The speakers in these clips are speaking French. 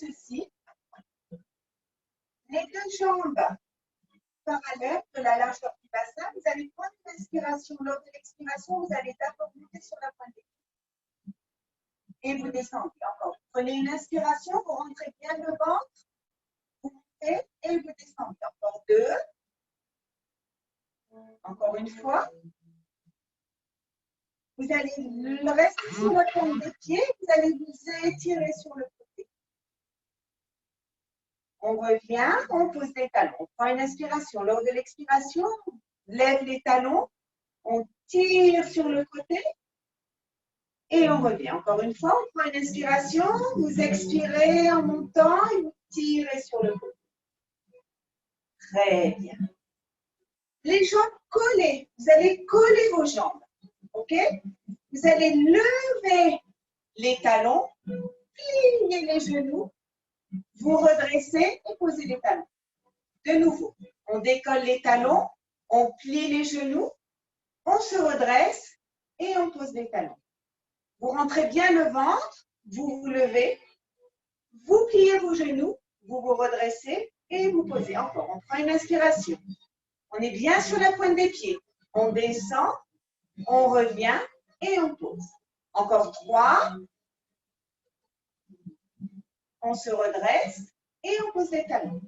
ceci. Les deux jambes parallèles de la largeur du bassin. Vous allez prendre une inspiration. Lors de l'expiration, vous allez d'abord monter sur la pointe des pieds. Et vous descendez encore. Prenez une inspiration, vous rentrez bien le ventre. Vous montez et vous descendez. Encore deux. Encore une fois. Vous allez rester sur la pointe des pieds. Vous allez vous étirer sur le côté. On revient, on pose les talons. On prend une inspiration. Lors de l'expiration, on lève les talons. On tire sur le côté. Et on revient. Encore une fois, on prend une inspiration. Vous expirez en montant et vous tirez sur le côté. Très bien. Les jambes collées. Vous allez coller vos jambes. OK? Vous allez lever les talons, plier les genoux, vous redressez et posez les talons. De nouveau, on décolle les talons, on plie les genoux, on se redresse et on pose les talons. Vous rentrez bien le ventre, vous vous levez, vous pliez vos genoux, vous vous redressez et vous posez. Encore, on prend une inspiration. On est bien sur la pointe des pieds. On descend, on revient et on pose. Encore 3. On se redresse et on pose les talons.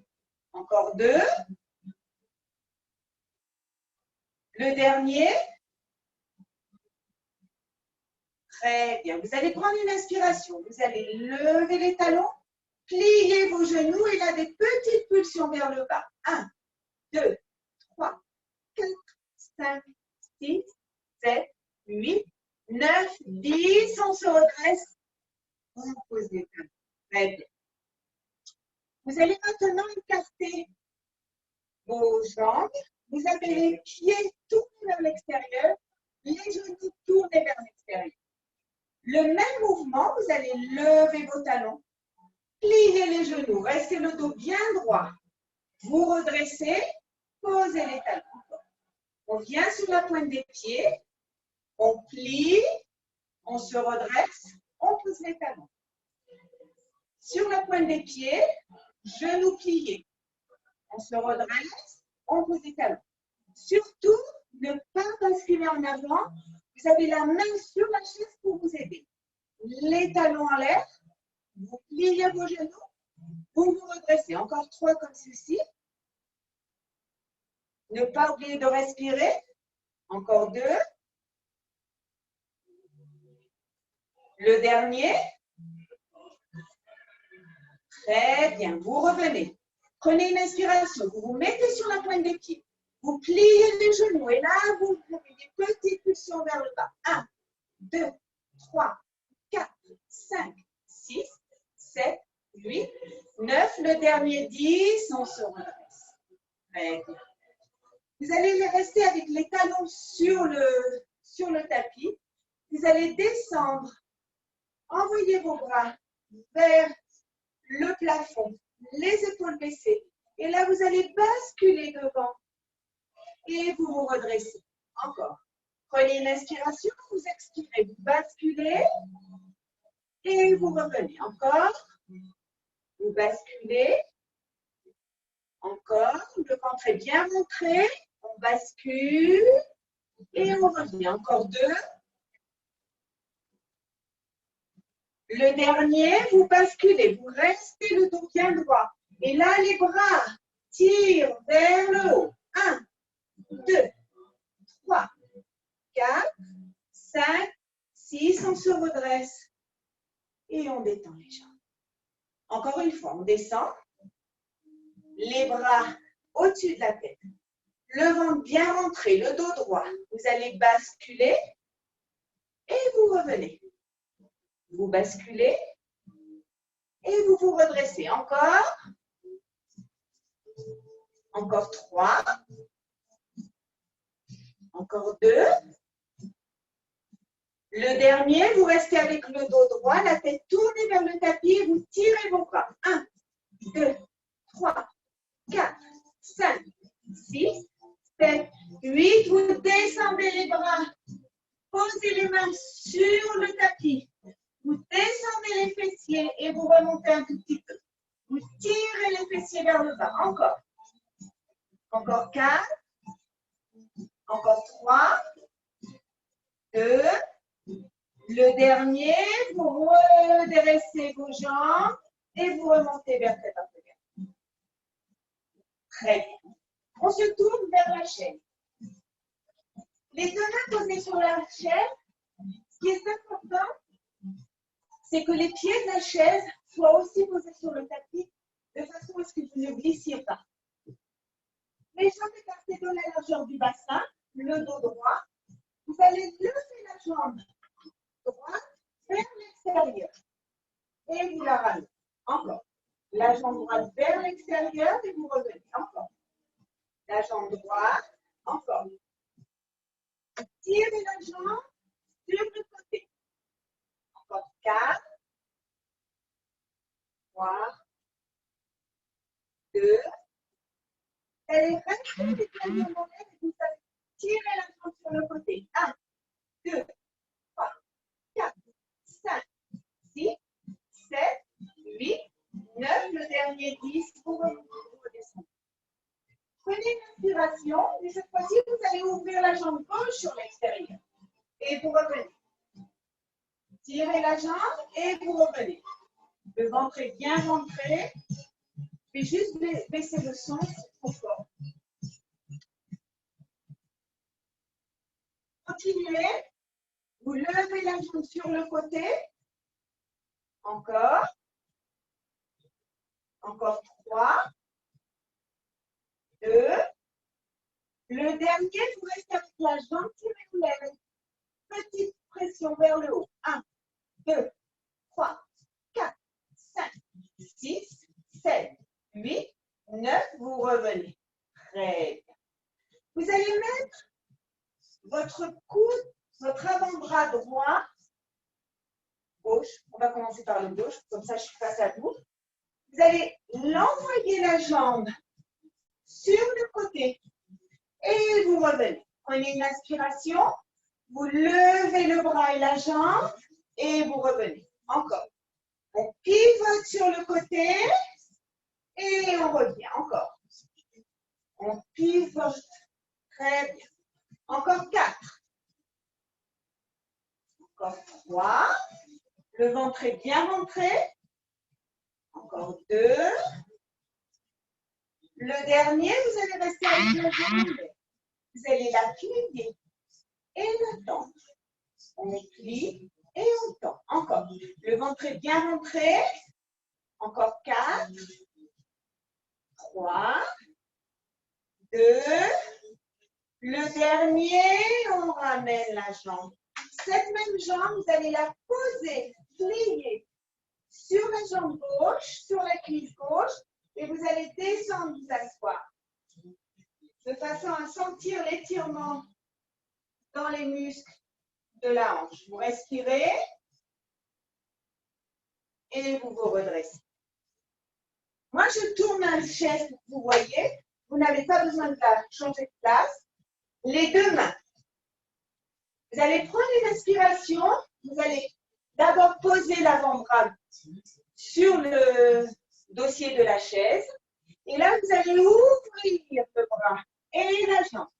Encore 2. Le dernier. Très bien. Vous allez prendre une inspiration. Vous allez lever les talons, plier vos genoux et là, des petites pulsions vers le bas. 1, 2, 3, 4, 5, 6, 7, 8, 9, 10. On se redresse. On pose les talons. Très bien. Vous allez maintenant écarter vos jambes. Vous avez les pieds tournés vers l'extérieur, les genoux tournés vers l'extérieur. Le même mouvement, vous allez lever vos talons, plier les genoux, restez le dos bien droit. Vous redressez, posez les talons. On vient sur la pointe des pieds, on plie, on se redresse, on pose les talons. Sur la pointe des pieds, genoux pliés. On se redresse, on pose les talons. Surtout, ne pas basculer en avant. Vous avez la main sur la chaise pour vous aider. Les talons en l'air, vous pliez vos genoux, vous vous redressez. Encore 3 comme ceci. Ne pas oublier de respirer. Encore 2. Le dernier. Très bien. Vous revenez. Prenez une inspiration. Vous vous mettez sur la pointe des pieds. Vous pliez les genoux. Et là, vous faites des petites pulsions vers le bas. 1, 2, 3, 4, 5, 6, 7, 8, 9. Le dernier 10. On se redresse. Très bien. Vous allez rester avec les talons sur le tapis. Vous allez descendre. Envoyez vos bras vers le plafond, les épaules baissées. Et là, vous allez basculer devant et vous vous redressez. Encore. Prenez une inspiration, vous expirez, vous basculez et vous revenez. Encore. Vous basculez. Encore. Le ventre est bien montré. On bascule et on revient. Encore 2. Le dernier, vous basculez, vous restez le dos bien droit. Et là, les bras tirent vers le haut. 1, 2, 3, 4, 5, 6. On se redresse et on détend les jambes. Encore une fois, on descend. Les bras au-dessus de la tête. Le ventre bien rentré, le dos droit. Vous allez basculer et vous revenez. Vous basculez et vous vous redressez. Encore. Encore 3. Encore 2. Le dernier, vous restez avec le dos droit, la tête tournée vers le tapis et vous tirez vos bras. 1, 2, 3, 4, 5, 6, 7, 8. Vous descendez les bras. Posez les mains sur le tapis. Vous descendez les fessiers et vous remontez un tout petit peu. Tirez les fessiers vers le bas. Encore. Encore 4. Encore 3. 2. Le dernier, vous redressez vos jambes et vous remontez vers tête à tête. Très bien. On se tourne vers la chaise. Les deux mains posées sur la chaise, ce qui est important, c'est que les pieds de la chaise soient aussi posés sur le tapis de façon à ce que vous ne glissiez pas. Les jambes écartées de la largeur du bassin, le dos droit. Vous allez lever la jambe droite vers l'extérieur et vous la ramenez. Encore. La jambe droite vers l'extérieur et vous revenez. Encore. La jambe droite. Encore. Tirez la jambe sur le côté. Encore 4, 3, 2. Vous allez rester les pieds en l'air et vous allez tirer la jambe sur le côté. 1, 2, 3, 4, 5, 6, 7, 8, 9. Le dernier 10. Vous redescendez. Prenez une inspiration et cette fois-ci, vous allez ouvrir la jambe gauche sur l'extérieur. Et vous revenez. Tirez la jambe et vous revenez. Le ventre est bien rentré. Je vais juste baisser le son, c'est trop fort. Continuez. Vous levez la jambe sur le côté. Encore. Encore 3, 2. Le dernier, vous restez avec la jambe, tirez-vous l'air. Petite pression vers le haut. 1, 2, 3, 4, 5, 6, 7, 8, 9. Vous revenez. Très bien. Vous allez mettre votre coude, votre avant-bras droit, gauche. On va commencer par le gauche, comme ça je suis face à vous. Vous allez l'envoyer la jambe sur le côté et vous revenez. Prenez une inspiration, vous levez le bras et la jambe et vous revenez. Encore. On pivote sur le côté et on revient. Encore. On pivote. Très bien. Encore 4. Encore 3. Le ventre est bien rentré. Encore 2. Le dernier, vous allez rester avec la jambe. Vous allez la plier et la tendre. On plie et on tend. Encore. Le ventre est bien rentré. Encore 4. 3. 2. Le dernier, on ramène la jambe. Cette même jambe, vous allez la poser, plier sur la jambe gauche, sur la cuisse gauche, et vous allez descendre, vous asseoir, de façon à sentir l'étirement dans les muscles de la hanche. Vous respirez et vous vous redressez. Moi, je tourne la chaise, vous voyez, vous n'avez pas besoin de la changer de place. Les deux mains. Vous allez prendre une inspiration, vous allez d'abord poser l'avant-bras sur le dossier de la chaise. Et là, vous allez ouvrir le bras et la jambe.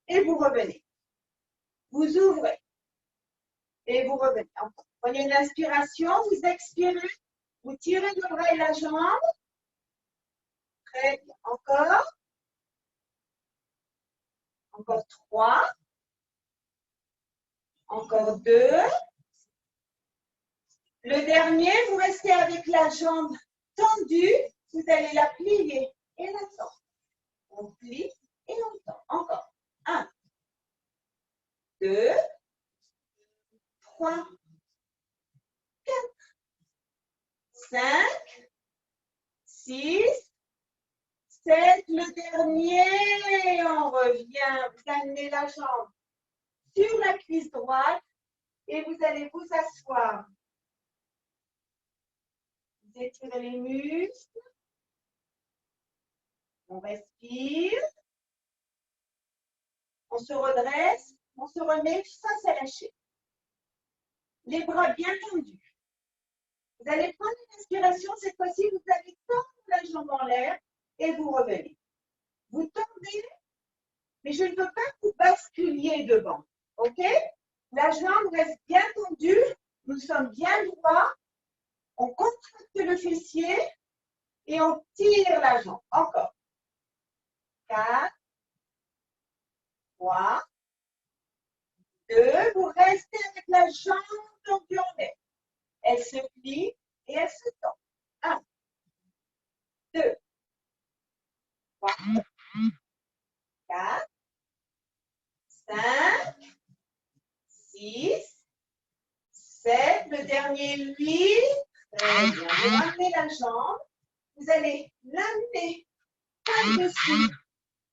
Et vous revenez. Vous ouvrez. Et vous revenez. Encore. Prenez une inspiration, vous expirez, vous tirez le bras et la jambe. Très bien. Encore. Encore 3. Encore 2. Le dernier, vous restez avec la jambe tendue. Vous allez la plier et la tendre. On plie et on tend. Encore. 1, 2, 3, 4, 5, 6, 7. Le dernier, on revient. Vous amenez la jambe sur la cuisse droite et vous allez vous asseoir. Vous étirez les muscles. On respire. On se redresse. On se remet face à la chaise. Les bras bien tendus. Vous allez prendre une inspiration. Cette fois-ci, vous allez tendre la jambe en l'air et vous revenez. Vous tendez, mais je ne veux pas que vous basculiez devant. OK? La jambe reste bien tendue. Nous sommes bien droits. On contracte le fessier et on tire la jambe. Encore. 4, 3, 2. Vous restez avec la jambe tendue en l'air. Elle se plie et elle se tend. 1, 2, 3, 4, 5, 6, 7. Le dernier, 8. Très bien. Vous ramenez la jambe. Vous allez l'amener par-dessus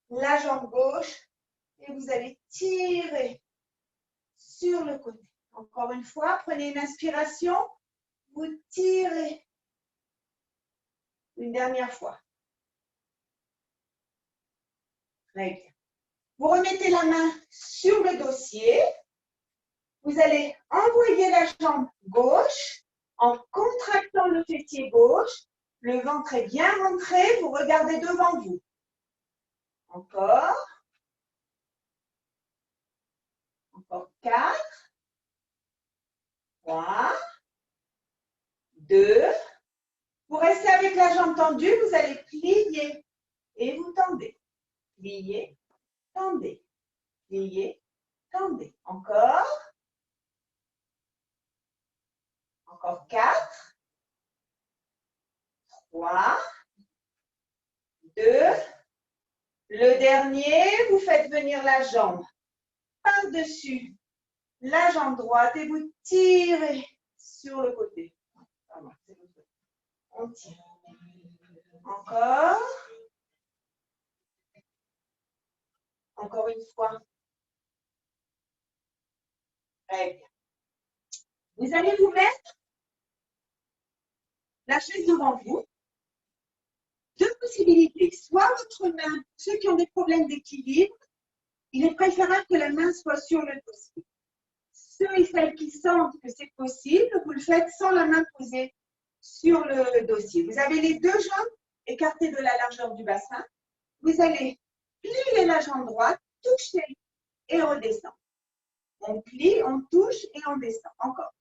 la jambe gauche et vous allez tirer sur le côté. Encore une fois, prenez une inspiration. Vous tirez. Une dernière fois. Très bien. Vous remettez la main sur le dossier. Vous allez envoyer la jambe gauche en contractant le fessier gauche. Le ventre est bien rentré. Vous regardez devant vous. Encore. Encore 4. 3. 2. Vous restez avec la jambe tendue. Vous allez plier et vous tendez. Pliez, tendez. Pliez, tendez. Encore. Encore 4. 3. 2. Le dernier, vous faites venir la jambe par-dessus la jambe droite et vous tirez sur le côté. On tire. Encore. Encore une fois. Très bien. Vous allez vous mettre la chaise devant vous. Deux possibilités. Soit votre main, ceux qui ont des problèmes d'équilibre, il est préférable que la main soit sur le dossier. Ceux et celles qui sentent que c'est possible, vous le faites sans la main posée sur le dossier. Vous avez les deux jambes écartées de la largeur du bassin. Vous allez plier la jambe droite, toucher et redescendre. On plie, on touche et on descend. Encore.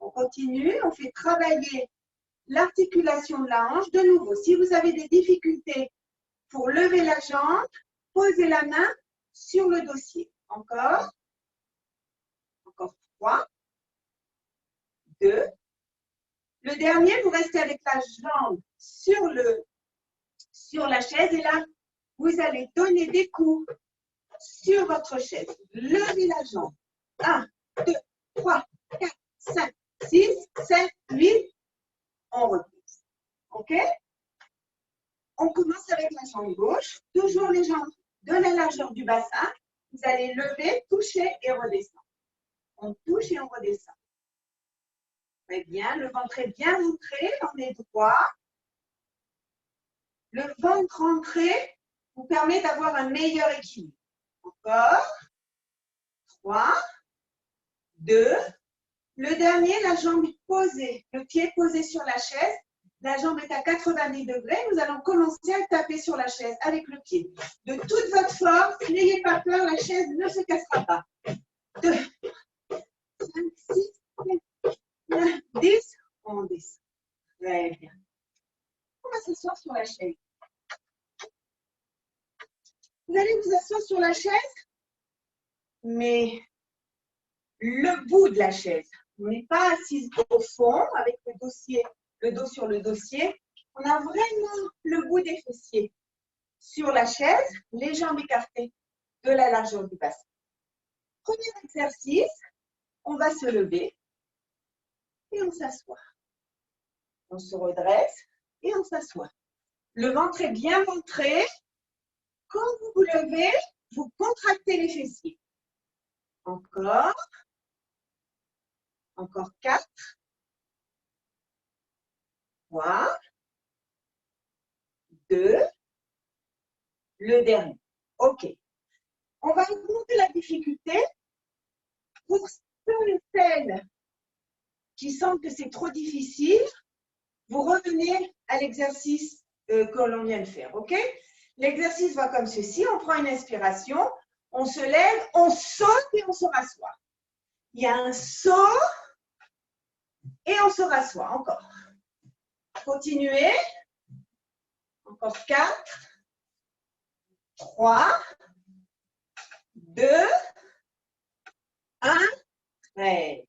On continue, on fait travailler l'articulation de la hanche. De nouveau, si vous avez des difficultés pour lever la jambe, posez la main sur le dossier. Encore. Encore 3. 2. Le dernier, vous restez avec la jambe sur la chaise et là, vous allez donner des coups sur votre chaise. Levez la jambe. 1, 2, 3, 4, 5, 6, 7, 8. On repousse. OK? On commence avec la jambe gauche. Toujours les jambes de la largeur du bassin. Vous allez lever, toucher et redescendre. On touche et on redescend. Très bien. Le ventre est bien rentré. On est droit. Le ventre rentré vous permet d'avoir un meilleur équilibre. Encore. 3, 2. Le dernier, la jambe posée, le pied posé sur la chaise. La jambe est à 90 degrés. Nous allons commencer à taper sur la chaise avec le pied. De toute votre force, n'ayez pas peur, la chaise ne se cassera pas. 2, 5, 6, 7, 9, 10. On descend. Très bien. On va s'asseoir sur la chaise. Vous allez vous asseoir sur la chaise, mais le bout de la chaise. On n'est pas assise au fond avec le dossier, le dos sur le dossier. On a vraiment le bout des fessiers sur la chaise, les jambes écartées de la largeur du bassin. Premier exercice, on va se lever et on s'assoit. On se redresse et on s'assoit. Le ventre est bien rentré. Quand vous vous levez, vous contractez les fessiers. Encore. Encore 4. 3. 2. Le dernier. OK. On va augmenter la difficulté. Pour ceux et celles qui sentent que c'est trop difficile, vous revenez à l'exercice que l'on vient de faire, ok? L'exercice va comme ceci, on prend une inspiration, on se lève, on saute et on se rassoit. Il y a un saut et on se rassoit, encore. Continuez. Encore 4, 3, 2, 1. Prêt.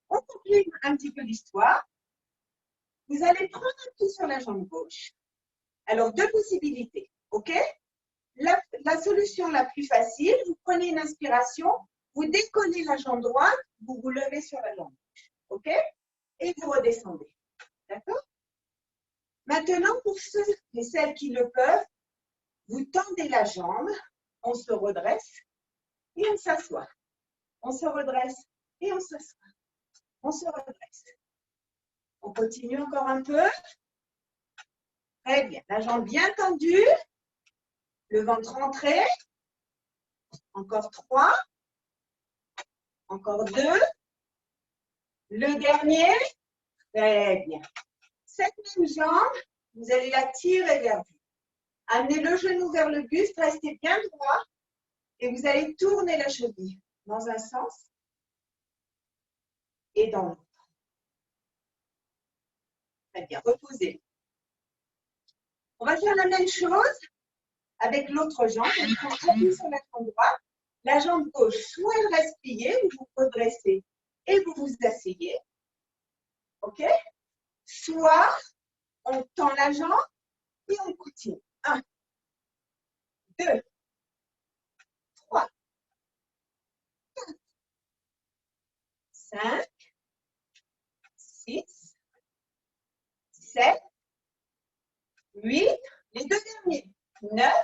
On complète un petit peu l'histoire. Vous allez prendre un pied sur la jambe gauche. Alors, deux possibilités, ok? La solution la plus facile, vous prenez une inspiration, vous décollez la jambe droite, vous vous levez sur la jambe gauche, ok? Et vous redescendez, d'accord? Maintenant, pour ceux et celles qui le peuvent, vous tendez la jambe, on se redresse et on s'assoit. On se redresse et on s'assoit. On se redresse. On continue encore un peu. Très bien. La jambe bien tendue. Le ventre rentré. Encore 3. Encore 2. Le dernier. Très bien. Cette même jambe, vous allez la tirer vers vous. Amenez le genou vers le buste, restez bien droit. Et vous allez tourner la cheville dans un sens et dans l'autre. Très bien. Reposez. On va faire la même chose avec l'autre jambe. On prend appui sur la jambe droite. La jambe gauche, soit elle reste pliée, vous vous redressez et vous vous asseyez. OK? Soit on tend la jambe et on continue. 1, 2, 3, 4, 5, 6, 7, 8, les deux derniers, 9,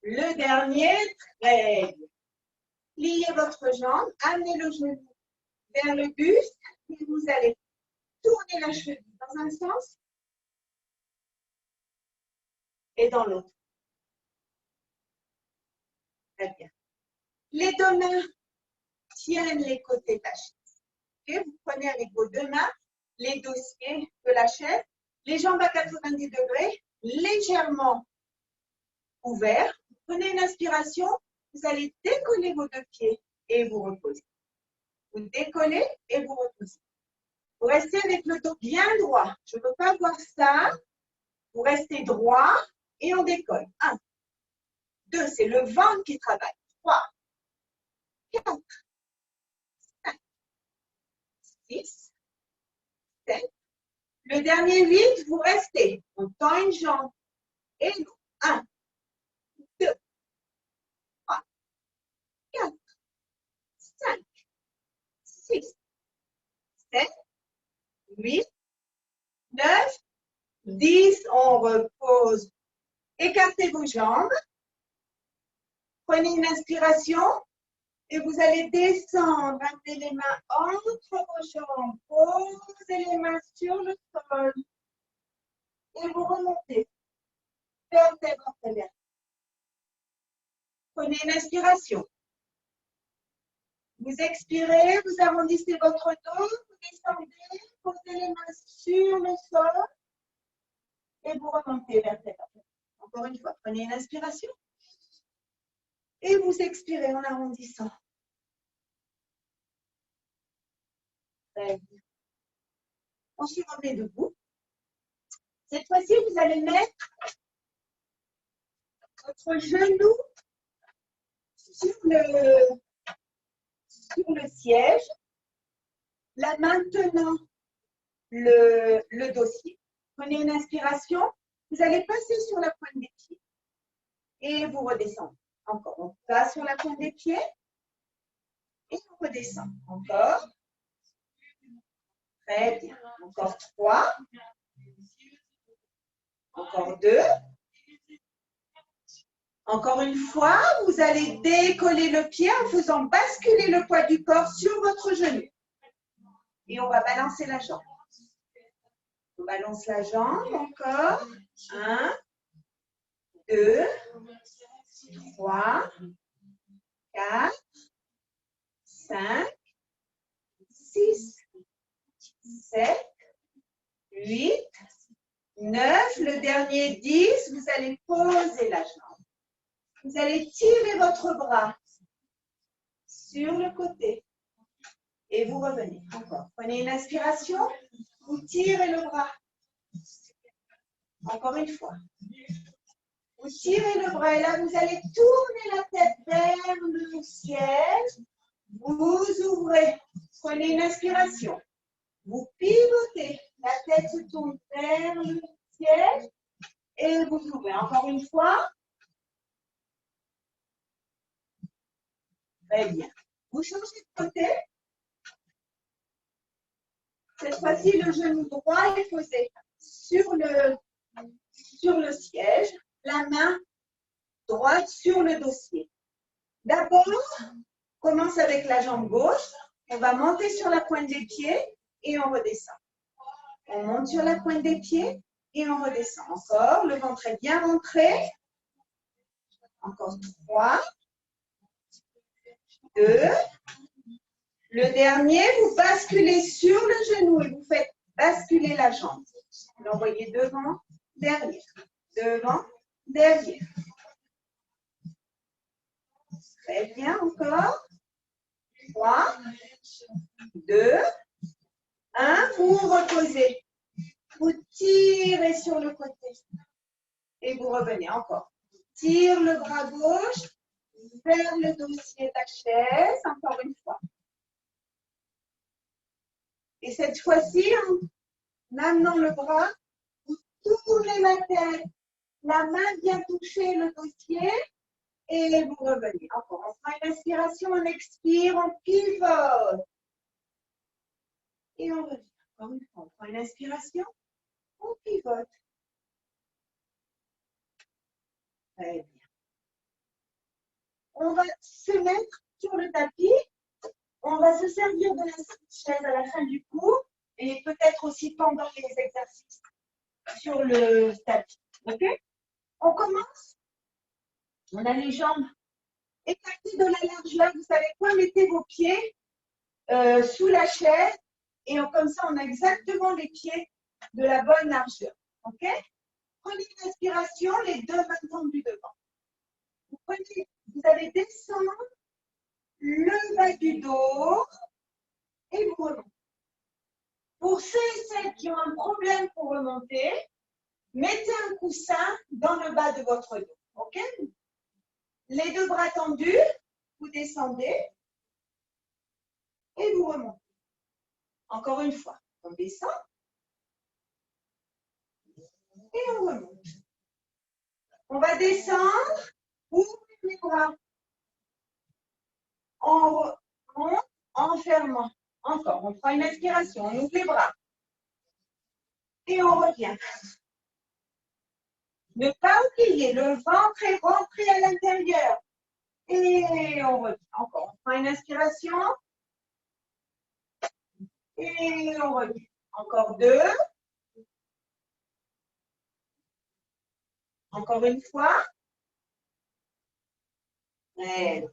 le dernier, très bien. Pliez votre jambe, amenez le genou vers le buste et vous allez tourner la cheville dans un sens et dans l'autre. Très bien. Les deux mains tiennent les côtés de la chaise. Okay? Vous prenez avec vos deux mains les dossiers de la chaise, les jambes à 90 degrés, légèrement ouverts. Vous prenez une inspiration, vous allez décoller vos deux pieds et vous reposez. Vous décollez et vous reposez. Vous restez avec le dos bien droit. Je ne veux pas voir ça. Vous restez droit et on décolle. 1, 2, c'est le ventre qui travaille. 3, 4, 5, 6, 7. Le dernier 8, vous restez. On tend une jambe et l'autre. 1, 2, 3, 4, 5, 6, 7, 8, 9, 10. On repose. Écartez vos jambes. Prenez une inspiration et vous allez descendre. Amenez les mains entre vos jambes. Posez les mains sur le sol. Et vous remontez. Vertèbre après vertèbre. Prenez une inspiration. Vous expirez, vous arrondissez votre dos, vous descendez, posez les mains sur le sol et vous remontez vertèbre après vertèbre. Encore une fois, prenez une inspiration et vous expirez en arrondissant. Très bien. On se remet debout. Cette fois-ci, vous allez mettre votre genou sur le siège, la main tenant le dossier. Prenez une inspiration, vous allez passer sur la pointe des pieds et vous redescendez. Encore, on passe sur la pointe des pieds et on redescend. Encore. Très bien. Encore 3. Encore 2. Encore une fois, vous allez décoller le pied en faisant basculer le poids du corps sur votre genou. Et on va balancer la jambe. On balance la jambe encore. 1, 2, 3, 4, 5, 6, 7, 8, 9, le dernier 10, vous allez poser la jambe. Vous allez tirer votre bras sur le côté et vous revenez. Encore. Prenez une inspiration, vous tirez le bras. Encore une fois. Vous tirez le bras et là, vous allez tourner la tête vers le ciel. Vous ouvrez. Prenez une inspiration. Vous pivotez. La tête se tourne vers le ciel et vous ouvrez. Encore une fois. Très bien. Vous changez de côté. Cette fois-ci, le genou droit est posé sur le siège. La main droite sur le dossier. D'abord, on commence avec la jambe gauche. On va monter sur la pointe des pieds et on redescend. On monte sur la pointe des pieds et on redescend. Encore, le ventre est bien rentré. Encore 3, 2. Le dernier, vous basculez sur le genou et vous faites basculer la jambe. Vous l'envoyez devant, derrière. Devant, derrière. Très bien, encore. 3, 2, 1. Vous reposez. Vous tirez sur le côté. Et vous revenez encore. Tire le bras gauche vers le dossier de la chaise. Encore une fois. Et cette fois-ci, en amenant le bras, vous tournez la tête. La main vient toucher le dossier. Et vous revenez. Encore, on fera une inspiration, on expire, on pivote. Et on revient. Encore une fois, on prend une inspiration, on pivote. Très bien. On va se mettre sur le tapis. On va se servir de la chaise à la fin du cours et peut-être aussi pendant les exercices sur le tapis. OK? On commence. On a les jambes écartées de la largeur. Vous savez quoi? Mettez vos pieds sous la chaise et comme ça, on a exactement les pieds de la bonne largeur. OK? Prenez une inspiration, les deux mains tendues devant. Vous allez descendre le bas du dos et vous remontez. Pour ceux et celles qui ont un problème pour remonter, mettez un coussin dans le bas de votre dos. OK? Les deux bras tendus, vous descendez et vous remontez. Encore une fois, on descend et on remonte. On va descendre, ouvrez les bras. On remonte en fermant. Encore, on prend une inspiration, on ouvre les bras. Et on revient. Ne pas oublier, le ventre est rentré à l'intérieur. Et on revient. Encore, on prend une inspiration. Et on revient. Encore 2. Encore une fois. Et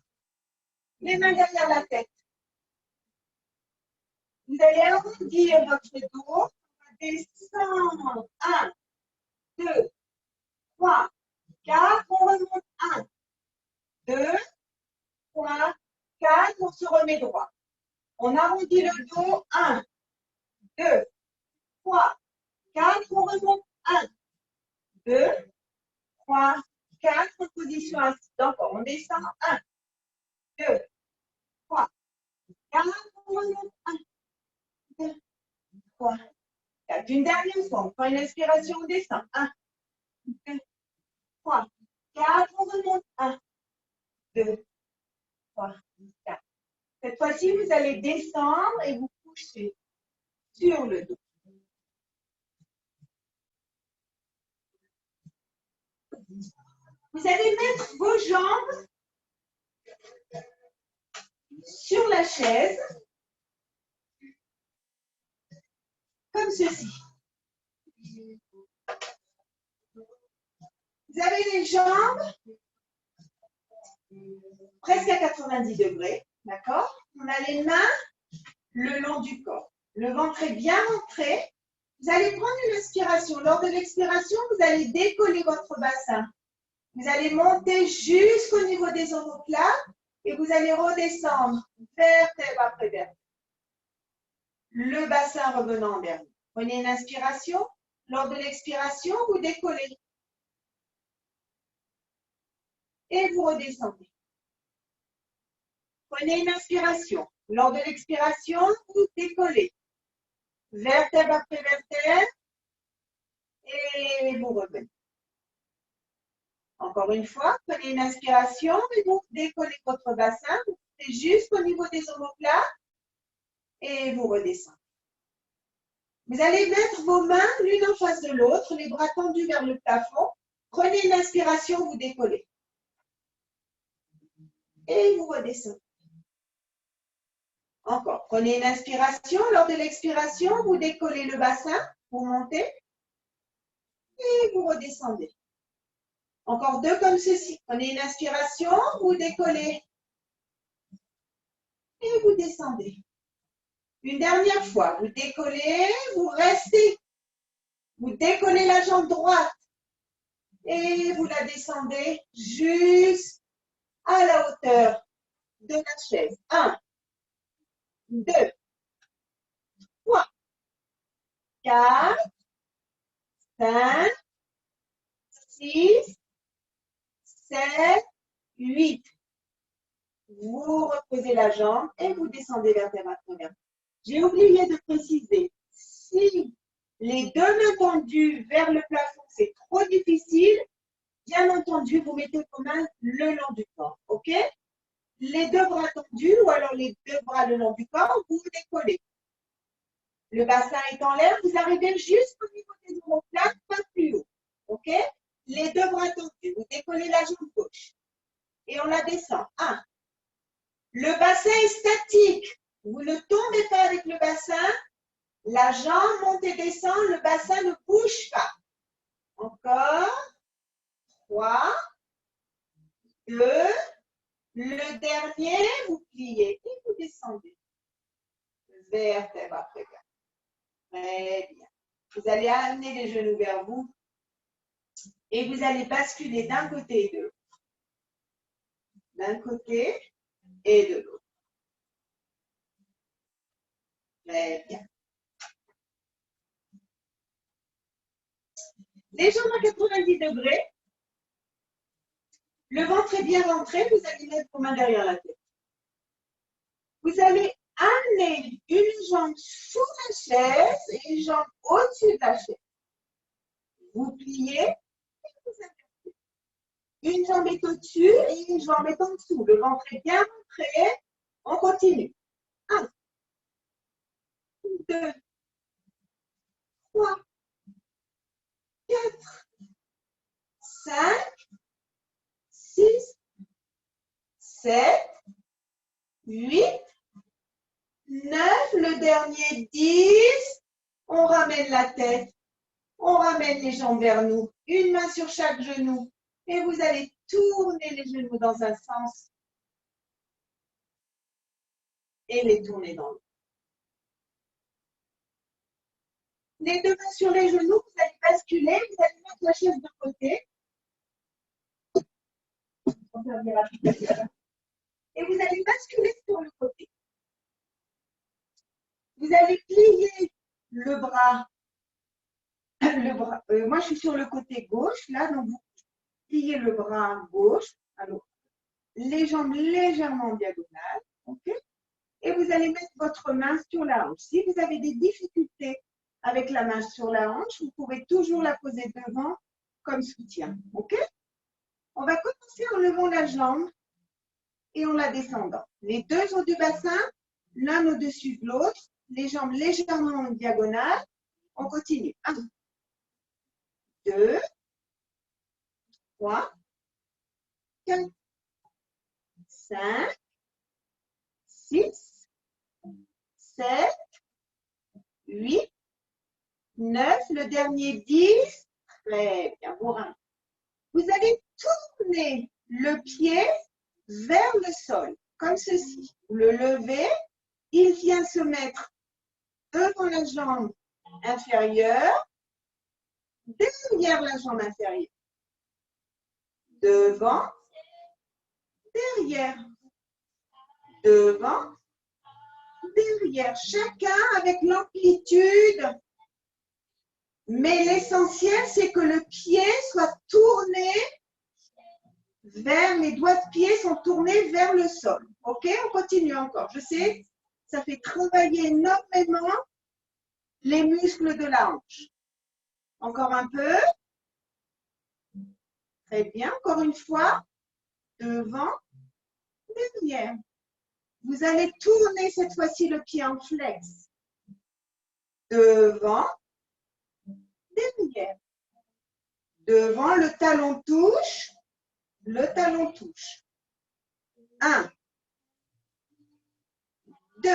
les mains derrière la tête. Vous allez arrondir votre dos. On va descendre. 1, 2, 3, 4. On remonte. 1, 2, 3, 4. On se remet droit. On arrondit le dos. 1, 2, 3, 4. On remonte. 1, 2, 3, 4. Position assise. Encore. On descend. 1, 2, 3, 4. On remonte. 1, 2, 3, 4. Une dernière fois. On prend une inspiration. On descend. 1, 2, 3, 4. On remonte. 1, 2, 3, 4. Cette fois-ci, vous allez descendre et vous coucher sur le dos. Vous allez mettre vos jambes sur la chaise, comme ceci. Vous avez les jambes presque à 90 degrés, d'accord? On a les mains le long du corps. Le ventre est bien rentré. Vous allez prendre une inspiration. Lors de l'expiration, vous allez décoller votre bassin. Vous allez monter jusqu'au niveau des omoplates et vous allez redescendre vertèbre après vertèbre. Le bassin revenant en dernier. Prenez une inspiration. Lors de l'expiration, vous décollez. Et vous redescendez. Prenez une inspiration. Lors de l'expiration, vous décollez. Vertèbre après vertèbre. Et vous revenez. Encore une fois, prenez une inspiration et vous décollez votre bassin. Vous montez jusqu'au niveau des omoplates. Et vous redescendez. Vous allez mettre vos mains l'une en face de l'autre, les bras tendus vers le plafond. Prenez une inspiration, vous décollez. Et vous redescendez. Encore, prenez une inspiration. Lors de l'expiration, vous décollez le bassin, vous montez et vous redescendez. Encore deux comme ceci. Prenez une inspiration, vous décollez et vous descendez. Une dernière fois, vous décollez, vous restez. Vous décollez la jambe droite et vous la descendez jusqu'à la hauteur de la chaise. 1, 2, 3, 4, 5, 6, 7, 8. Vous reposez la jambe et vous descendez vertèbre après vertèbre. J'ai oublié de préciser, si les deux mains tendues vers le plafond, c'est trop difficile, bien entendu, vous mettez vos mains le long du corps, ok? Les deux bras tendus ou alors les deux bras le long du corps, vous décollez. Le bassin est en l'air, vous arrivez jusqu'au niveau des omoplates, pas plus haut, ok? Les deux bras tendus, vous décollez la jambe gauche et on la descend. 1. Le bassin est statique. Vous ne tombez pas avec le bassin. La jambe monte et descend. Le bassin ne bouge pas. Encore. 3, 2. Le dernier, vous pliez et vous descendez. Vertèbre après vertèbre. Très bien. Vous allez amener les genoux vers vous et vous allez basculer d'un côté et de l'autre. D'un côté et de l'autre. Très bien. Les jambes à 90 degrés. Le ventre est bien rentré. Vous allez mettre vos mains derrière la tête. Vous allez amener une jambe sous la chaise et une jambe au-dessus de la chaise. Vous pliez et vous allez. Une jambe est au-dessus et une jambe est en dessous. Le ventre est bien rentré. On continue. 1, 2, 3, 4, 5, 6, 7, 8, 9, le dernier 10. On ramène la tête. On ramène les jambes vers nous. Une main sur chaque genou. Et vous allez tourner les genoux dans un sens. Et les tourner dans l'autre. Les deux mains sur les genoux, vous allez basculer. Vous allez mettre la chaise de côté. Et vous allez basculer sur le côté. Vous allez plier le bras. Moi, je suis sur le côté gauche, là, donc vous pliez le bras gauche. Alors, les jambes légèrement en diagonale. OK? Et vous allez mettre votre main sur la hanche. Si vous avez des difficultés avec la main sur la hanche, vous pouvez toujours la poser devant comme soutien. OK? On va commencer en levant la jambe et en la descendant. Les deux os du bassin, l'un au-dessus de l'autre, les jambes légèrement en diagonale. On continue. 1, 2, 3, 4, 5, 6, 7, 8, 9, le dernier 10. Très bien, vous allez tourner le pied vers le sol, comme ceci. Vous le levez, il vient se mettre devant la jambe inférieure, derrière la jambe inférieure. Devant, derrière. Devant, derrière. Chacun avec l'amplitude. Mais l'essentiel, c'est que le pied soit tourné vers, les doigts de pied sont tournés vers le sol. Ok, on continue encore. Je sais, ça fait travailler énormément les muscles de la hanche. Encore un peu. Très bien. Encore une fois. Devant, derrière. Vous allez tourner cette fois-ci le pied en flex. Devant, derrière. Devant, le talon touche. Le talon touche. 1, 2,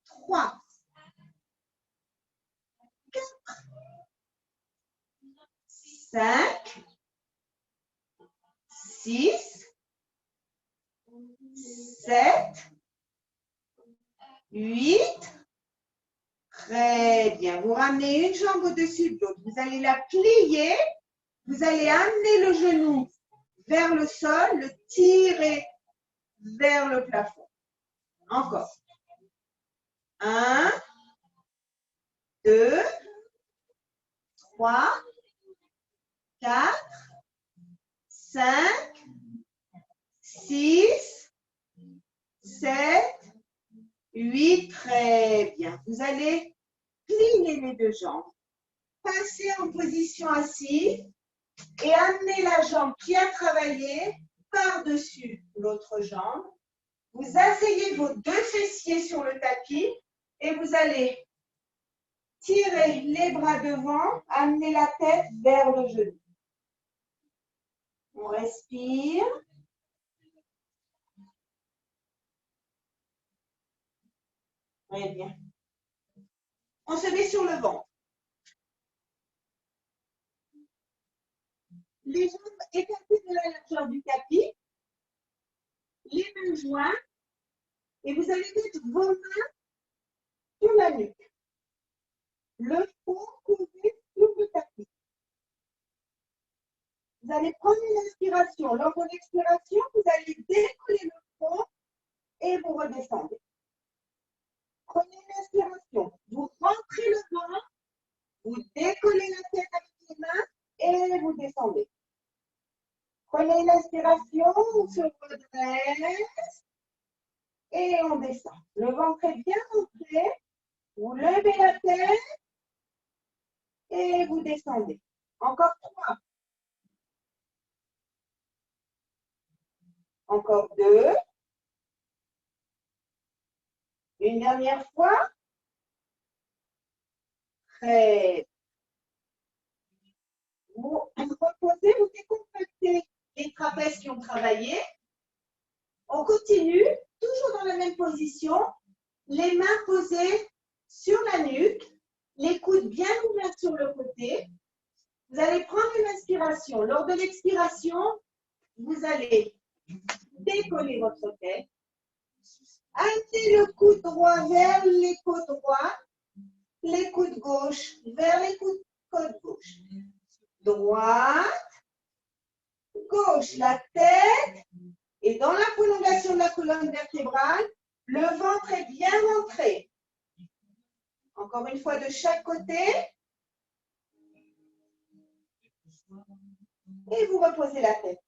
3, 4, 5, 6, 7, 8. Très bien. Vous ramenez une jambe au-dessus de l'autre. Vous allez la plier. Vous allez amener le genou vers le sol, le tirer vers le plafond. Encore. 1, 2, 3, 4, 5, 6, 7, 8. Très bien. Vous allez plier les deux jambes. Passer en position assise et amener la jambe qui a travaillé par-dessus l'autre jambe. Vous asseyez vos deux fessiers sur le tapis et vous allez tirer les bras devant, amener la tête vers le genou. On respire. Très bien. On se met sur le ventre. Les jambes écartées de la largeur du tapis. Les mains jointes. Et vous allez mettre vos mains sur la nuque. Le front posé sur le tapis. Vous allez prendre une inspiration. Lors de l'expiration, vous allez décoller le front et vous redescendez. Prenez une inspiration. Vous rentrez le ventre, vous décollez la tête avec les mains et vous descendez. Prenez une inspiration, on se redresse et on descend. Le ventre est bien rentré. Vous levez la tête et vous descendez. Encore 3. Encore 2. Une dernière fois. Très. Vous reposez, vous décontractez les trapèzes qui ont travaillé. On continue, toujours dans la même position. Les mains posées sur la nuque, les coudes bien ouverts sur le côté. Vous allez prendre une inspiration. Lors de l'expiration, vous allez décoller votre tête. Amenez le coude droit vers les côtes droites, les coudes gauche vers les côtes gauche. Droite, gauche, la tête et dans la prolongation de la colonne vertébrale, le ventre est bien rentré. Encore une fois de chaque côté. Et vous reposez la tête.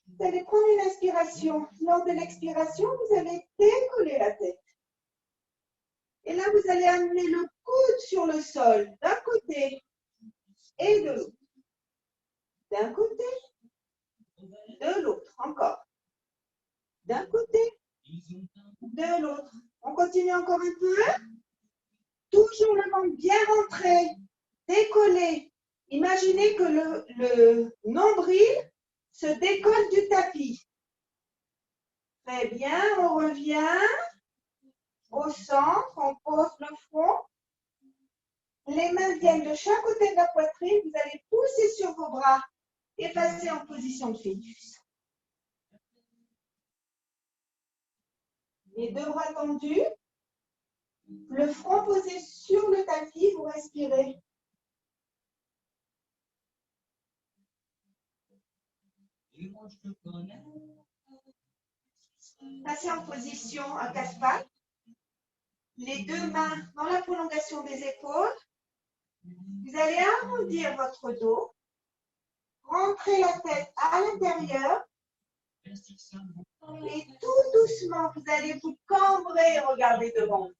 Vous allez prendre une inspiration. Lors de l'expiration, vous allez décoller la tête. Et là, vous allez amener le coude sur le sol d'un côté et de l'autre. D'un côté, de l'autre. Encore. D'un côté, de l'autre. On continue encore un peu. Toujours le ventre bien rentré, décollé. Imaginez que le nombril se décolle du tapis. Très bien, on revient au centre, on pose le front. Les mains viennent de chaque côté de la poitrine. Vous allez pousser sur vos bras et passer en position de fœtus. Les deux bras tendus. Le front posé sur le tapis, vous respirez. Passez en position à quatre-pattes. Les deux mains dans la prolongation des épaules. Vous allez arrondir votre dos. Rentrez la tête à l'intérieur. Et tout doucement, vous allez vous cambrer et regarder devant.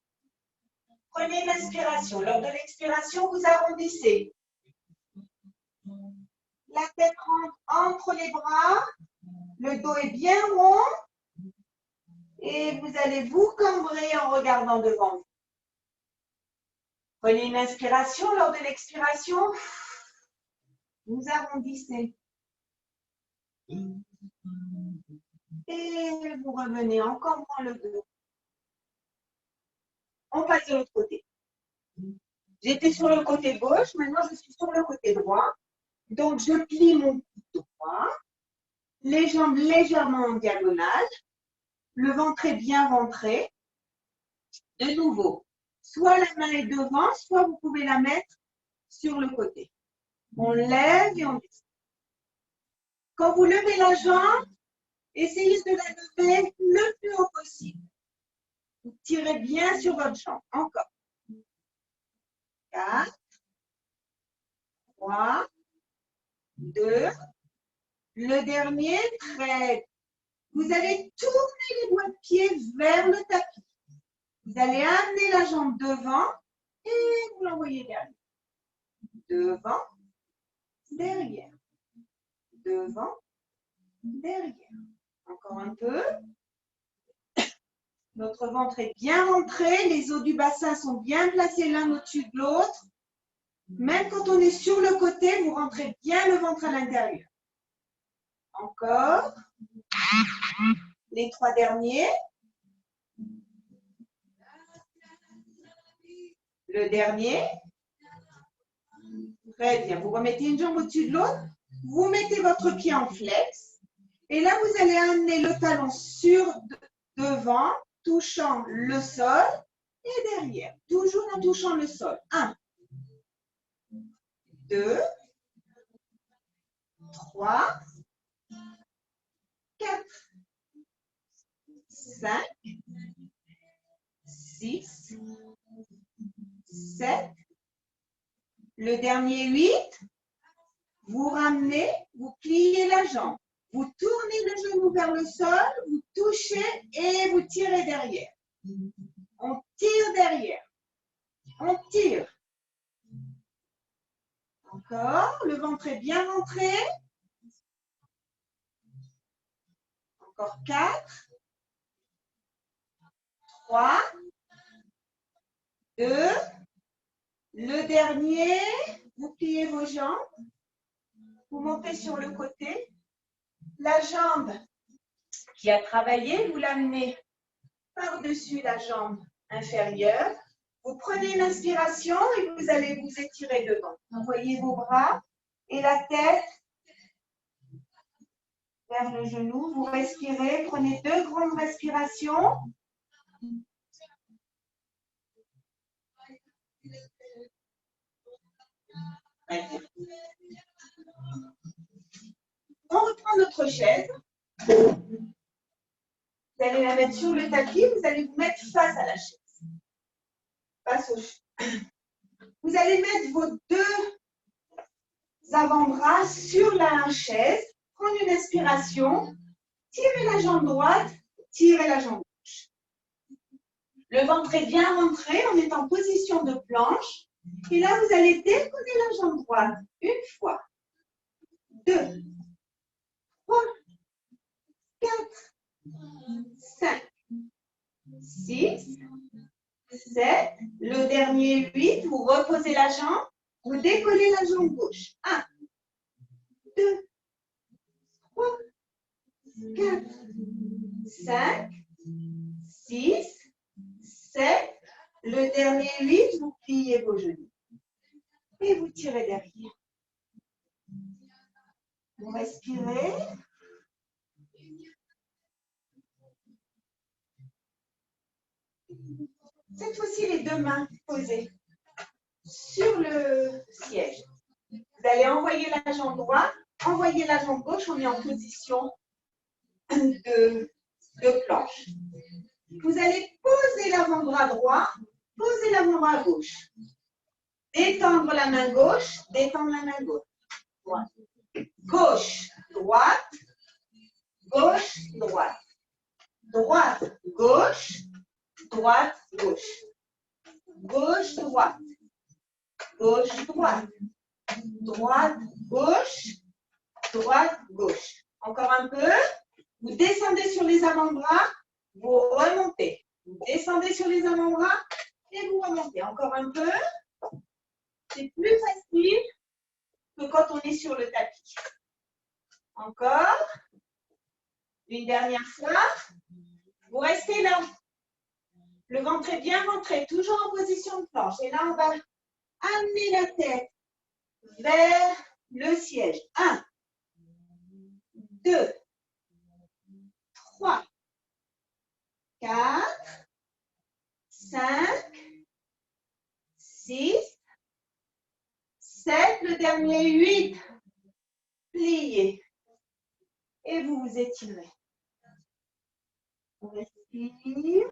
Prenez une inspiration. Lors de l'expiration, vous arrondissez. La tête rentre entre les bras. Le dos est bien rond. Et vous allez vous cambrer en regardant devant vous. Prenez une inspiration. Lors de l'expiration, vous arrondissez. Et vous revenez en cambrant le dos. On passe de l'autre côté. J'étais sur le côté gauche, maintenant je suis sur le côté droit. Donc je plie mon pied droit, les jambes légèrement en diagonale, le ventre est bien ventré. De nouveau, soit la main est devant, soit vous pouvez la mettre sur le côté. On lève et on descend. Quand vous levez la jambe, essayez de la lever le plus haut possible. Vous tirez bien sur votre jambe. Encore. 4, 3, 2, le dernier, très. Vous allez tourner les doigts de pied vers le tapis. Vous allez amener la jambe devant et vous l'envoyez derrière. Devant, derrière. Devant, derrière. Encore un peu. Notre ventre est bien rentré, les os du bassin sont bien placés l'un au-dessus de l'autre. Même quand on est sur le côté, vous rentrez bien le ventre à l'intérieur. Encore. Les 3 derniers. Le dernier. Très bien. Vous remettez une jambe au-dessus de l'autre. Vous mettez votre pied en flex. Et là, vous allez amener le talon sur devant, touchant le sol et derrière. Toujours en touchant le sol. 1, 2, 3, 4, 5, 6, 7. Le dernier 8. Vous ramenez, vous pliez la jambe. Vous tournez le genou vers le sol, vous touchez et vous tirez derrière. On tire derrière. On tire. Encore. Le ventre est bien rentré. Encore 4, 3, 2. Le dernier, vous pliez vos jambes. Vous montez sur le côté. La jambe qui a travaillé, vous l'amenez par-dessus la jambe inférieure. Vous prenez une inspiration et vous allez vous étirer devant. Envoyez vos bras et la tête vers le genou. Vous respirez. Prenez 2 grandes respirations. On reprend notre chaise. Vous allez la mettre sur le tapis. Vous allez vous mettre face à la chaise. Face au chaise. Vous allez mettre vos 2 avant-bras sur la chaise. Prendre une inspiration. Tirez la jambe droite. Tirez la jambe gauche. Le ventre est bien rentré. On est en position de planche. Et là, vous allez décoller la jambe droite. 1 fois. 2. 3. 4. 5. 6. 7. Le dernier 8. Vous reposez la jambe. Vous décollez la jambe gauche. 1. 2. 3. 4. 5. 6. 7. Le dernier 8. Vous pliez vos genoux. Et vous tirez derrière. Vous respirez. Cette fois-ci, les deux mains posées sur le siège. Vous allez envoyer la jambe droite, envoyer la jambe gauche, on est en position de planche. Vous allez poser l'avant-bras droit, poser l'avant-bras gauche. Détendre la main gauche, détendre la main gauche. Droite. Gauche, droite, gauche, droite. Droite, gauche, droite, gauche. Gauche, droite. Gauche, droite. Droite, gauche, droite, gauche. Encore un peu. Vous descendez sur les avant-bras, vous remontez. Vous descendez sur les avant-bras et vous remontez. Encore un peu. C'est plus facile que quand on est sur le tapis. Encore. Une dernière fois. Vous restez là. Le ventre est bien rentré, toujours en position de planche. Et là, on va amener la tête vers le siège. 1, 2, 3, 4, 5, 6, 7, le dernier 8. Pliez. Et vous vous étirez. On respire.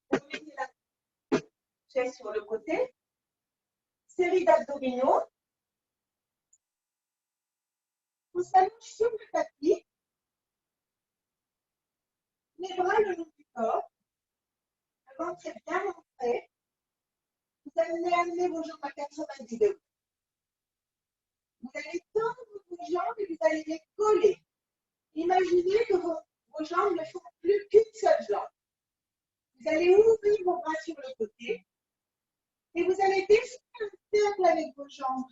Vous mettez la chaise sur le côté. Série d'abdominaux. On s'allonge sur le tapis. Les bras le long du corps. Le ventre est bien rentré. Vous allez amener vos jambes à 90 degrés. Vous allez tendre vos jambes et vous allez les coller. Imaginez que vos jambes ne font plus qu'une seule jambe. Vous allez ouvrir vos bras sur le côté et vous allez dessiner un cercle avec vos jambes.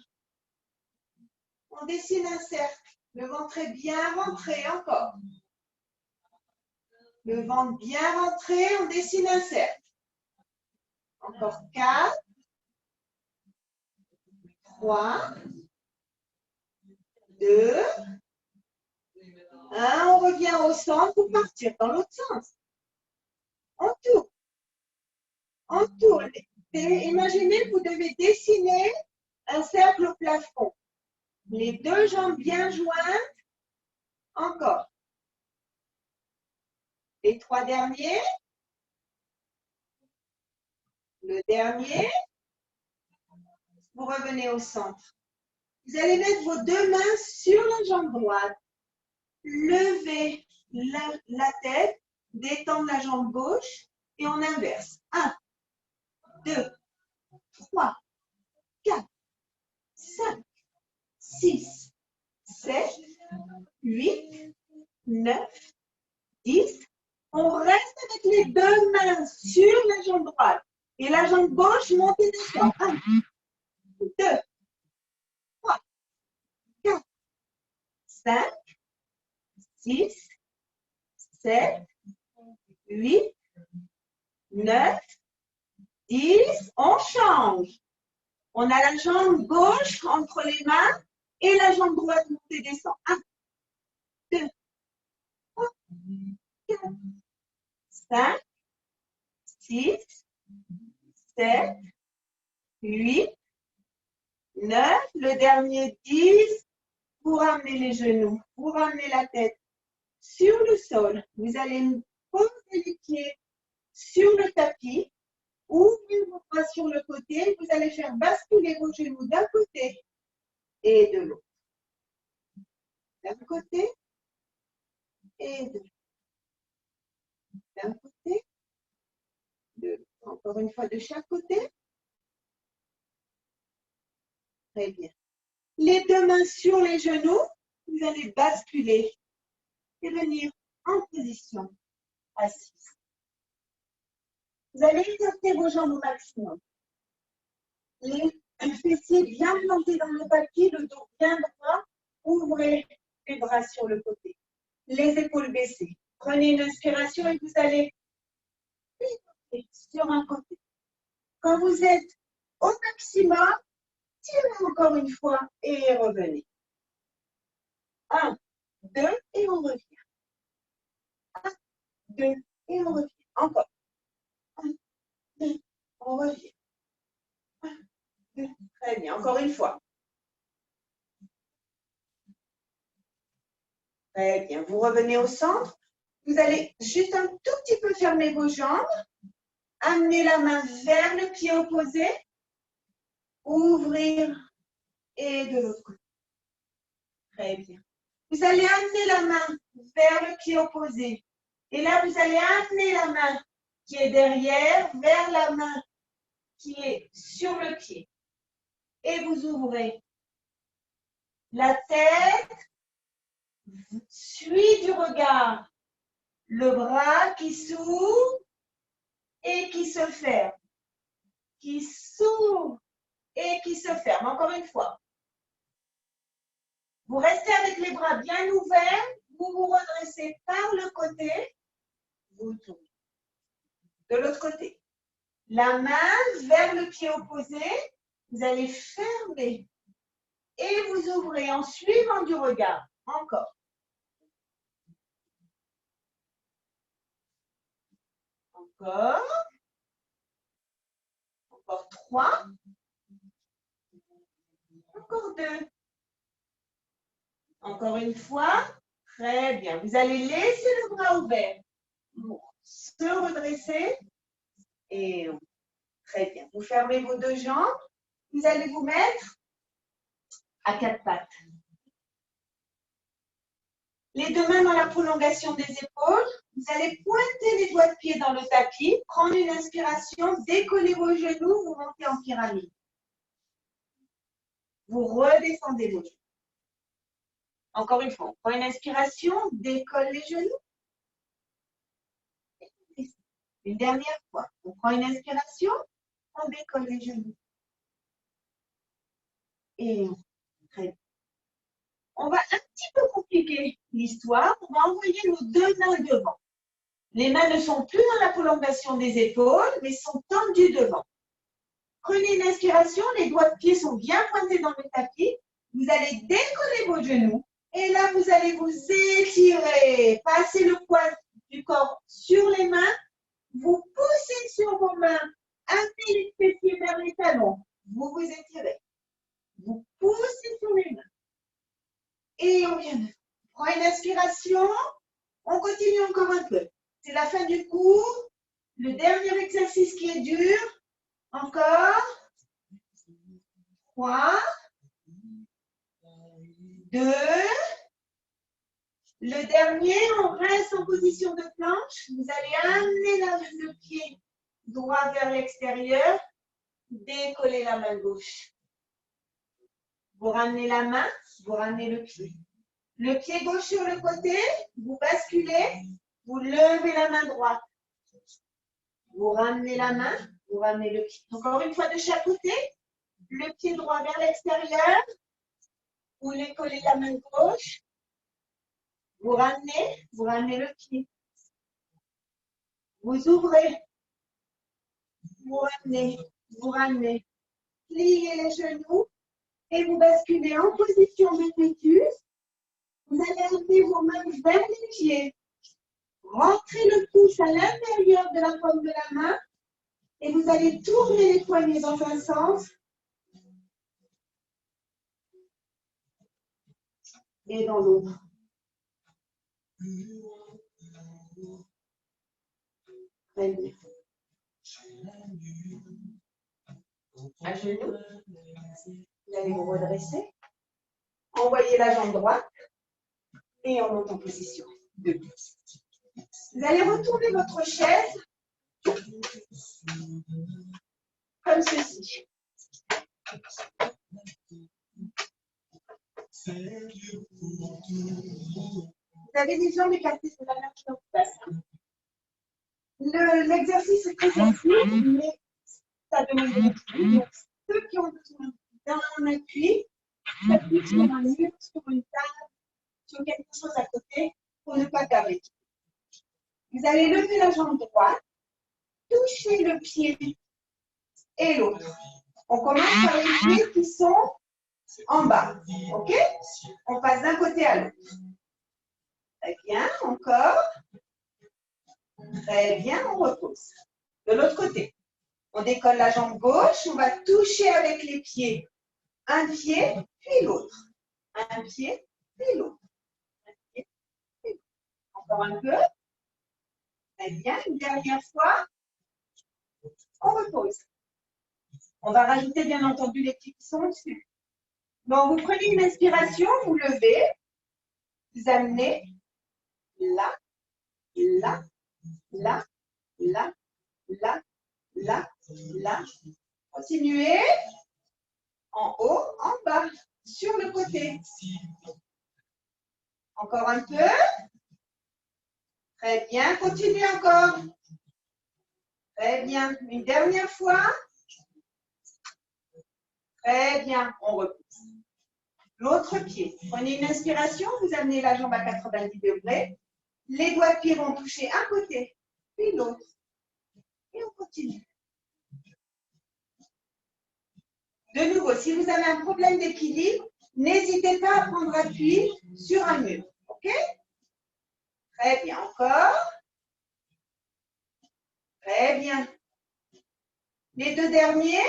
On dessine un cercle. Le ventre est bien rentré encore. Le ventre bien rentré, on dessine un cercle. Encore 4, 3, 2, 1. On revient au centre pour partir dans l'autre sens. On tourne. On tourne. Et imaginez que vous devez dessiner un cercle au plafond. Les deux jambes bien jointes. Encore. Les 3 derniers. Le dernier. Vous revenez au centre. Vous allez mettre vos deux mains sur la jambe droite. Levez la tête. Détendre la jambe gauche. Et on inverse. 1, 2, 3, 4, 5, 6, 7, 8, 9, 10. On reste avec les deux mains sur la jambe droite. Et la jambe gauche monte et descend. 1, 2, 3, 4, 5, 6, 7, 8, 9, 10. On change. On a la jambe gauche entre les mains et la jambe droite monte et descend. 1, 2, 3, 4, 5, 6, 7, 8, 9. Le dernier 10. Vous ramenez les genoux, vous ramenez la tête sur le sol. Vous allez poser les pieds sur le tapis. Ouvrez vos bras sur le côté. Vous allez faire basculer vos genoux d'un côté et de l'autre. D'un côté et de l'autre. D'un côté, de l'autre. Encore une fois, de chaque côté. Très bien. Les deux mains sur les genoux. Vous allez basculer et venir en position assise. Vous allez écarter vos jambes au maximum. Les fessiers bien plantés dans le tapis, le dos bien droit. Ouvrez les bras sur le côté. Les épaules baissées. Prenez une inspiration et vous allez pivoter sur un côté. Quand vous êtes au maximum, tirez encore une fois et revenez. 1, 2, et on revient. 1, 2, et on revient. Encore. 1, 2, on revient. 1, 2, très bien. Encore une fois. Très bien. Vous revenez au centre. Vous allez juste un tout petit peu fermer vos jambes. Amener la main vers le pied opposé. Ouvrir. Et de l'autre côté. Très bien. Vous allez amener la main vers le pied opposé. Et là, vous allez amener la main qui est derrière vers la main qui est sur le pied. Et vous ouvrez. La tête suit du regard. Le bras qui s'ouvre et qui se ferme. Qui s'ouvre et qui se ferme. Encore une fois. Vous restez avec les bras bien ouverts. Vous vous redressez par le côté. Vous tournez. De l'autre côté. La main vers le pied opposé. Vous allez fermer. Et vous ouvrez en suivant du regard. Encore. Encore. Encore 3. Encore 2. Encore une fois. Très bien. Vous allez laisser le bras ouvert pour se redresser. Et très bien. Vous fermez vos deux jambes. Vous allez vous mettre à 4 pattes. Les deux mains dans la prolongation des épaules. Vous allez pointer les doigts de pied dans le tapis. Prendre une inspiration. Décoller vos genoux. Vous montez en pyramide. Vous redescendez vos genoux. Encore une fois, on prend une inspiration, décolle les genoux. Une dernière fois, on prend une inspiration, on décolle les genoux. Et on va un petit peu compliquer l'histoire. On va envoyer nos deux mains devant. Les mains ne sont plus dans la prolongation des épaules, mais sont tendues devant. Prenez une inspiration, les doigts de pied sont bien pointés dans le tapis. Vous allez décoller vos genoux. Et là, vous allez vous étirer. Passez le poids du corps sur les mains. Vous poussez sur vos mains. Amenez les fessiers vers les talons. Vous vous étirez. Vous poussez sur les mains. Et on vient de prendre une inspiration. On continue encore un peu. C'est la fin du cours. Le dernier exercice qui est dur. Encore. 3. 2. Le dernier, on reste en position de planche. Vous allez amener le pied droit vers l'extérieur. Décoller la main gauche. Vous ramenez la main, vous ramenez le pied. Le pied gauche sur le côté, vous basculez, vous levez la main droite. Vous ramenez la main, vous ramenez le pied. Encore une fois de chaque côté. Le pied droit vers l'extérieur. Vous décollez la main gauche. Vous ramenez le pied. Vous ouvrez. Vous ramenez. Pliez les genoux et vous basculez en position de fœtus. Vous allez amener vos mains vers les pieds. Rentrez le pouce à l'intérieur de la paume de la main et vous allez tourner les poignets dans un sens et dans l'autre. Très bien. À genoux. Vous allez vous redresser. Envoyez la jambe droite et on monte en position debout. Vous allez retourner votre chaise comme ceci. Vous avez les jambes écartées de la main qui passe. L'exercice est très facile, mais ça demande de l'appui. Donc, ceux qui ont besoin d'un appui, s'appuient sur un mur, sur une table, sur quelque chose à côté pour ne pas caler. Vous allez lever la jambe droite, toucher le pied et l'autre. On commence par les pieds qui sont en bas. OK? On passe d'un côté à l'autre. Très bien, encore. Très bien, on repose. De l'autre côté, on décolle la jambe gauche, on va toucher avec les pieds. Un pied, puis l'autre. Un pied, puis l'autre. Encore un peu. Très bien, une dernière fois. On repose. On va rajouter bien entendu les pieds qui sont au-dessus. Donc, vous prenez une inspiration, vous levez, vous amenez là, là, là, là, là, là, là. Continuez en haut, en bas, sur le côté. Encore un peu. Très bien, continuez encore. Très bien, une dernière fois. Très bien, on repousse. L'autre pied. Prenez une inspiration, vous amenez la jambe à 90 degrés. Les doigts de pied vont toucher un côté, puis l'autre. Et on continue. De nouveau, si vous avez un problème d'équilibre, n'hésitez pas à prendre appui sur un mur. OK? Très bien. Encore. Très bien. Les deux derniers.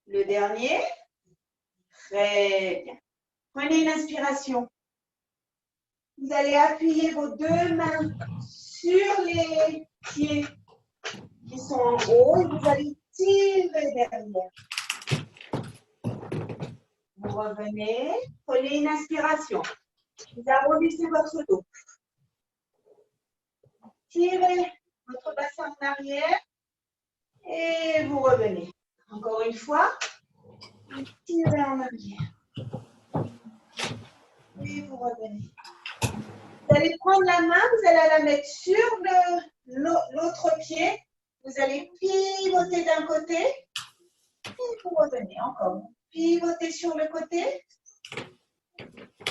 Le dernier. Très bien. Prenez une inspiration. Vous allez appuyer vos deux mains sur les pieds qui sont en haut et vous allez tirer derrière. Vous revenez, prenez une inspiration. Vous arrondissez votre dos. Tirez votre bassin en arrière et vous revenez. Encore une fois, tirez en arrière. Et vous revenez. Vous allez prendre la main, vous allez la mettre sur l'autre pied. Vous allez pivoter d'un côté et vous revenez encore. Pivotez sur le côté.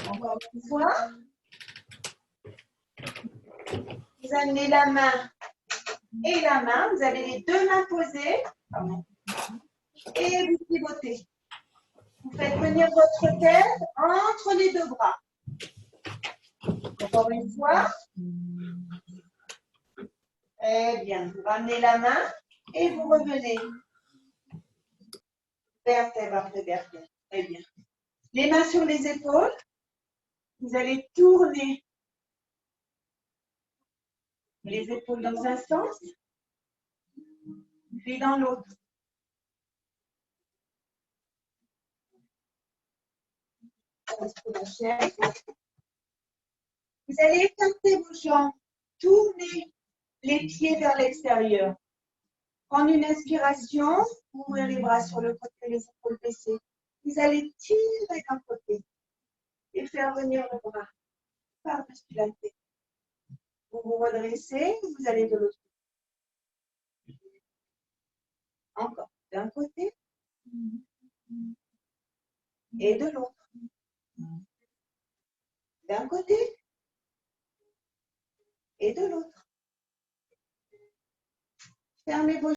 Encore une fois. Vous amenez la main et la main. Vous avez les deux mains posées. Et vous pivotez. Vous faites venir votre tête entre les deux bras. Encore une fois. Très bien. Vous ramenez la main et vous revenez. Vertèbre après vertèbre. Très bien. Les mains sur les épaules. Vous allez tourner les épaules dans un sens, puis dans l'autre. Vous allez écarter vos jambes, tourner les pieds vers l'extérieur. Prendre une inspiration, ouvrir les bras sur le côté, les épaules baissées. Vous allez tirer d'un côté et faire venir le bras par-dessus la tête. Vous vous redressez, vous allez de l'autre côté. Encore d'un côté et de l'autre. D'un côté et de l'autre. Fermez vos